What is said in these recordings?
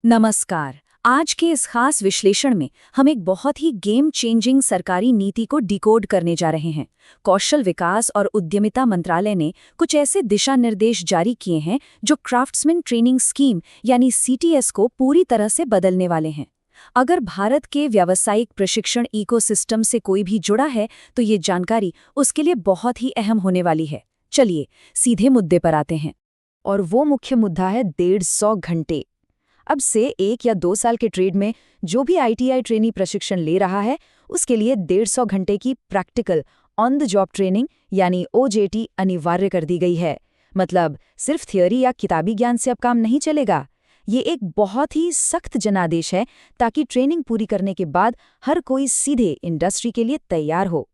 नमस्कार। आज के इस खास विश्लेषण में हम एक बहुत ही गेम चेंजिंग सरकारी नीति को डिकोड करने जा रहे हैं। कौशल विकास और उद्यमिता मंत्रालय ने कुछ ऐसे दिशा निर्देश जारी किए हैं जो क्राफ्ट्समैन ट्रेनिंग स्कीम यानी सीटीएस को पूरी तरह से बदलने वाले हैं। अगर भारत के व्यावसायिक प्रशिक्षण इकोसिस्टम से कोई भी जुड़ा है तो ये जानकारी उसके लिए बहुत ही अहम होने वाली है। चलिए सीधे मुद्दे पर आते हैं। और वो मुख्य मुद्दा है 150 घंटे। अब से 1 या 2 साल के ट्रेड में जो भी आईटीआई ट्रेनी प्रशिक्षण ले रहा है उसके लिए 150 घंटे की practical on the job training यानी ओजेटी अनिवार्य कर दी गई है। मतलब सिर्फ थियोरी या किताबी ज्ञान से अब काम नहीं चलेगा। ये एक बहुत ही सख्त जनादेश है ताकि ट्रेनिंग पूरी करने के बाद हर कोई सीधे इंडस्ट्री के लिए तैयार हो।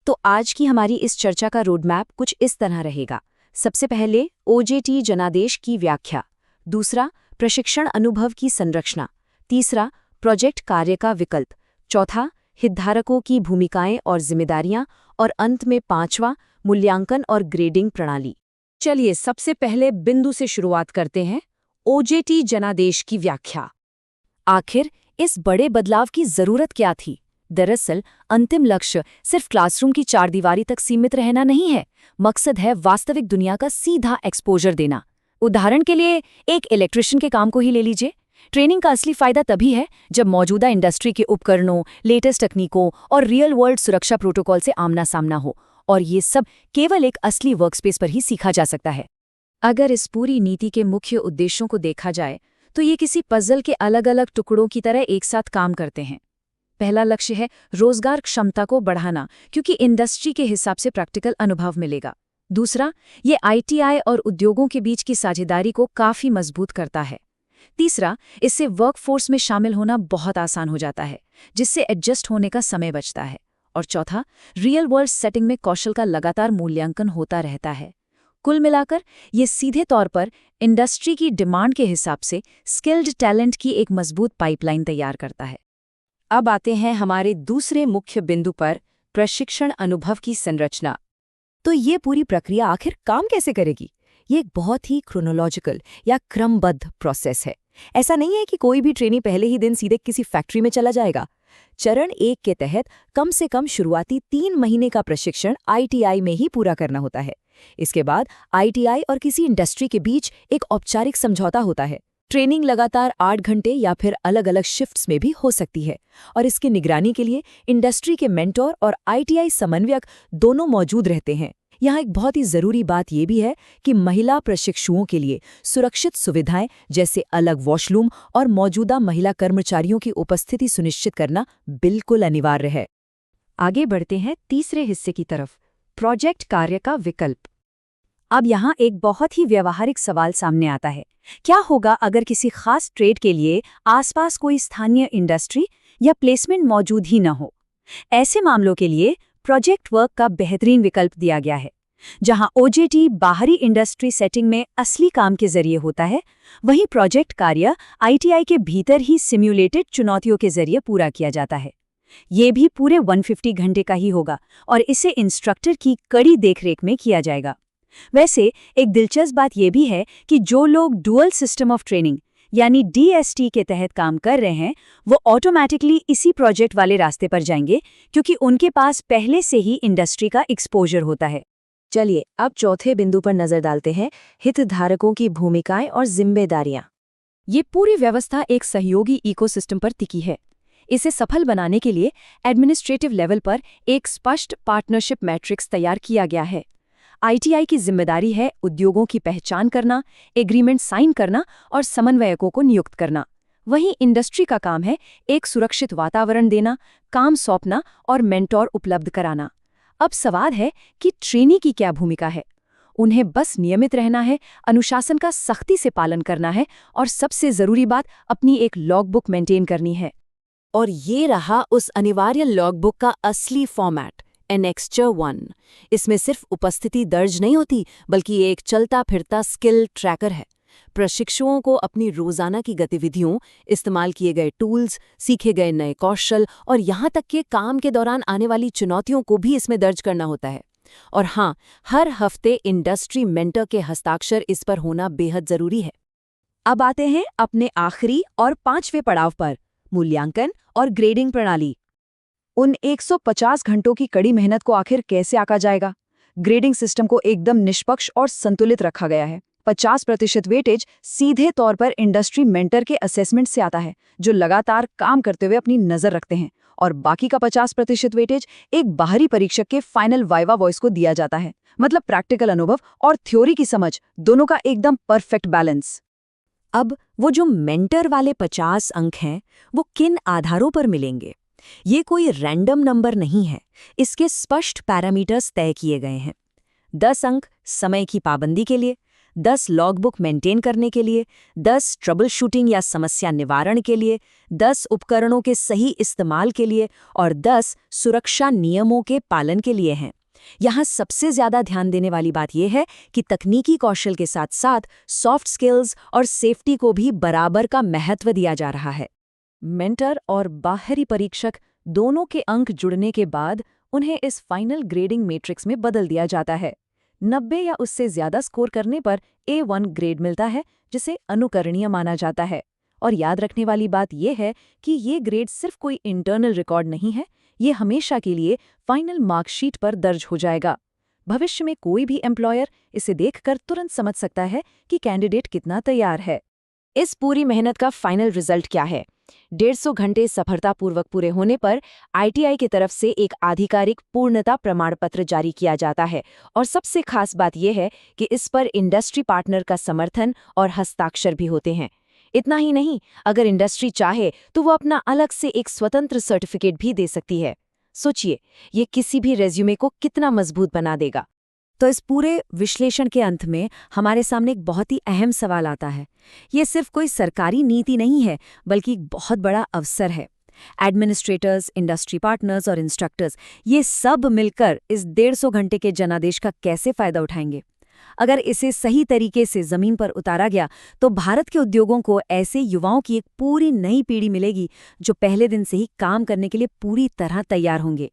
तो आज की हमारी इस चर्चा का रोडमैप कुछ इस तरह रहेगा। सबसे पहले ओजेटी जनादेश की व्याख्या, दूसरा प्रशिक्षण अनुभव की संरचना, तीसरा प्रोजेक्ट कार्य का विकल्प, चौथा हितधारकों की भूमिकाएं और जिम्मेदारियां, और अंत में पांचवा मूल्यांकन और ग्रेडिंग प्रणाली। चलिए सबसे पहले बिंदु से शुरुआत करते हैं, ओजेटी जनादेश की व्याख्या। आखिर इस बड़े बदलाव की जरूरत क्या थी? दरअसल अंतिम लक्ष्य सिर्फ क्लासरूम की चारदीवारी तक सीमित रहना नहीं है। मकसद है वास्तविक दुनिया का सीधा एक्सपोजर देना। उदाहरण के लिए एक इलेक्ट्रिशियन के काम को ही ले लीजिए। ट्रेनिंग का असली फायदा तभी है जब मौजूदा इंडस्ट्री के उपकरणों, लेटेस्ट तकनीकों और रियल वर्ल्ड सुरक्षा प्रोटोकॉल से आमना सामना हो, और ये सब केवल एक असली वर्कस्पेस पर ही सीखा जा सकता है। अगर इस पूरी नीति के मुख्य उद्देश्यों को देखा जाए तो ये किसी पजल के अलग अलग टुकड़ों की तरह एक साथ काम करते हैं। पहला लक्ष्य है रोजगार क्षमता को बढ़ाना, क्योंकि इंडस्ट्री के हिसाब से प्रैक्टिकल अनुभव मिलेगा। दूसरा, ये आईटीआई और उद्योगों के बीच की साझेदारी को काफी मजबूत करता है। तीसरा, इससे वर्कफोर्स में शामिल होना बहुत आसान हो जाता है, जिससे एडजस्ट होने का समय बचता है। और चौथा, रियल वर्ल्ड सेटिंग में कौशल का लगातार मूल्यांकन होता रहता है। कुल मिलाकर ये सीधे तौर पर इंडस्ट्री की डिमांड के हिसाब से स्किल्ड टैलेंट की एक मजबूत पाइपलाइन तैयार करता है। अब आते हैं हमारे दूसरे मुख्य बिंदु पर, प्रशिक्षण अनुभव की संरचना। तो ये पूरी प्रक्रिया आखिर काम कैसे करेगी? ये एक बहुत ही क्रोनोलॉजिकल या क्रमबद्ध प्रोसेस है। ऐसा नहीं है कि कोई भी ट्रेनी पहले ही दिन सीधे किसी फैक्ट्री में चला जाएगा। चरण 1 के तहत कम से कम शुरुआती 3 महीने का प्रशिक्षण आईटीआई में ही पूरा करना होता है। इसके बाद आईटीआई और किसी इंडस्ट्री के बीच एक औपचारिक समझौता होता है। ट्रेनिंग लगातार 8 घंटे या फिर अलग अलग शिफ्ट्स में भी हो सकती है, और इसकी निगरानी के लिए इंडस्ट्री के मेंटोर और आईटीआई समन्वयक दोनों मौजूद रहते हैं। यहाँ एक बहुत ही जरूरी बात यह भी है कि महिला प्रशिक्षुओं के लिए सुरक्षित सुविधाएं जैसे अलग वॉशरूम और मौजूदा महिला कर्मचारियों की उपस्थिति सुनिश्चित करना बिल्कुल अनिवार्य है। आगे बढ़ते हैं तीसरे हिस्से की तरफ, प्रोजेक्ट कार्य का विकल्प। अब यहाँ एक बहुत ही व्यावहारिक सवाल सामने आता है। क्या होगा अगर किसी खास ट्रेड के लिए आसपास कोई स्थानीय इंडस्ट्री या प्लेसमेंट मौजूद ही न हो? ऐसे मामलों के लिए प्रोजेक्ट वर्क का बेहतरीन विकल्प दिया गया है। जहां ओजेटी बाहरी इंडस्ट्री सेटिंग में असली काम के जरिए होता है, वहीं प्रोजेक्ट कार्य आईटीआई के भीतर ही सिम्युलेटेड चुनौतियों के जरिए पूरा किया जाता है। ये भी पूरे 150 घंटे का ही होगा, और इसे इंस्ट्रक्टर की कड़ी देखरेख में किया जाएगा। वैसे एक दिलचस्प बात यह भी है कि जो लोग डुअल सिस्टम ऑफ ट्रेनिंग यानी डीएसटी के तहत काम कर रहे हैं, वो ऑटोमैटिकली इसी प्रोजेक्ट वाले रास्ते पर जाएंगे, क्योंकि उनके पास पहले से ही इंडस्ट्री का एक्सपोजर होता है। चलिए अब चौथे बिंदु पर नजर डालते हैं, हितधारकों की भूमिकाएं और जिम्मेदारियां। ये पूरी व्यवस्था एक सहयोगी इकोसिस्टम पर टिकी है। इसे सफल बनाने के लिए एडमिनिस्ट्रेटिव लेवल पर एक स्पष्ट पार्टनरशिप मैट्रिक्स तैयार किया गया है। आईटीआई की जिम्मेदारी है उद्योगों की पहचान करना, एग्रीमेंट साइन करना और समन्वयकों को नियुक्त करना। वहीं इंडस्ट्री का काम है एक सुरक्षित वातावरण देना, काम सौंपना और मेंटोर उपलब्ध कराना। अब सवाल है कि ट्रेनी की क्या भूमिका है? उन्हें बस नियमित रहना है, अनुशासन का सख्ती से पालन करना है, और सबसे जरूरी बात, अपनी एक लॉगबुक मेंटेन करनी है। और ये रहा उस अनिवार्य लॉगबुक का असली फॉर्मेट, एनेक्स्चर 1। इसमें सिर्फ उपस्थिति दर्ज नहीं होती, बल्कि एक चलता फिरता स्किल ट्रैकर है। प्रशिक्षुओं को अपनी रोजाना की गतिविधियों, इस्तेमाल किए गए टूल्स, सीखे गए नए कौशल और यहाँ तक कि काम के दौरान आने वाली चुनौतियों को भी इसमें दर्ज करना होता है। और हाँ, हर हफ्ते इंडस्ट्री मेंटर के हस्ताक्षर इस पर होना बेहद जरूरी है। अब आते हैं अपने आखिरी और 5वें पड़ाव पर, मूल्यांकन और ग्रेडिंग प्रणाली। उन 150 घंटों की कड़ी मेहनत को आखिर कैसे आंका जाएगा? ग्रेडिंग सिस्टम को एकदम निष्पक्ष और संतुलित रखा गया है। 50% वेटेज सीधे तौर पर इंडस्ट्री मेंटर के असेसमेंट से आता है, जो लगातार काम करते हुए अपनी नजर रखते हैं, और बाकी का 50% वेटेज एक बाहरी परीक्षक के फाइनल वाइवा वॉइस को दिया जाता है। मतलब प्रैक्टिकल अनुभव और थ्योरी की समझ दोनों का एकदम परफेक्ट बैलेंस। अब वो जो मेंटर वाले 50 अंक हैं, वो किन आधारों पर मिलेंगे? ये कोई रैंडम नंबर नहीं है, इसके स्पष्ट पैरामीटर्स तय किए गए हैं। 10 अंक समय की पाबंदी के लिए, 10 लॉगबुक मेंटेन करने के लिए, 10 ट्रबल शूटिंग या समस्या निवारण के लिए, 10 उपकरणों के सही इस्तेमाल के लिए और 10 सुरक्षा नियमों के पालन के लिए हैं। यहाँ सबसे ज्यादा ध्यान देने वाली बात यह है कि तकनीकी कौशल के साथ साथ सॉफ्ट स्किल्स और सेफ्टी को भी बराबर का महत्व दिया जा रहा है। मेंटर और बाहरी परीक्षक दोनों के अंक जुड़ने के बाद उन्हें इस फाइनल ग्रेडिंग मैट्रिक्स में बदल दिया जाता है। 90 या उससे ज्यादा स्कोर करने पर A1 ग्रेड मिलता है, जिसे अनुकरणीय माना जाता है। और याद रखने वाली बात यह है कि ये ग्रेड सिर्फ कोई इंटरनल रिकॉर्ड नहीं है, ये हमेशा के लिए फाइनल मार्कशीट पर दर्ज हो जाएगा। भविष्य में कोई भी एम्प्लॉयर इसे देखकर तुरंत समझ सकता है कि कैंडिडेट कितना तैयार है। इस पूरी मेहनत का फाइनल रिजल्ट क्या है? 150 घंटे सफलतापूर्वक पूरे होने पर ITI की तरफ से एक आधिकारिक पूर्णता प्रमाण पत्र जारी किया जाता है, और सबसे खास बात यह है कि इस पर इंडस्ट्री पार्टनर का समर्थन और हस्ताक्षर भी होते हैं। इतना ही नहीं, अगर इंडस्ट्री चाहे तो वो अपना अलग से एक स्वतंत्र सर्टिफिकेट भी दे सकती है। सोचिए, ये किसी भी रेज्यूमे को कितना मजबूत बना देगा। तो इस पूरे विश्लेषण के अंत में हमारे सामने एक बहुत ही अहम सवाल आता है। ये सिर्फ कोई सरकारी नीति नहीं है, बल्कि एक बहुत बड़ा अवसर है। एडमिनिस्ट्रेटर्स, इंडस्ट्री पार्टनर्स और इंस्ट्रक्टर्स, ये सब मिलकर इस 150 घंटे के जनादेश का कैसे फायदा उठाएंगे? अगर इसे सही तरीके से जमीन पर उतारा गया तो भारत के उद्योगों को ऐसे युवाओं की एक पूरी नई पीढ़ी मिलेगी, जो पहले दिन से ही काम करने के लिए पूरी तरह तैयार होंगे।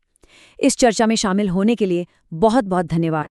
इस चर्चा में शामिल होने के लिए बहुत बहुत धन्यवाद।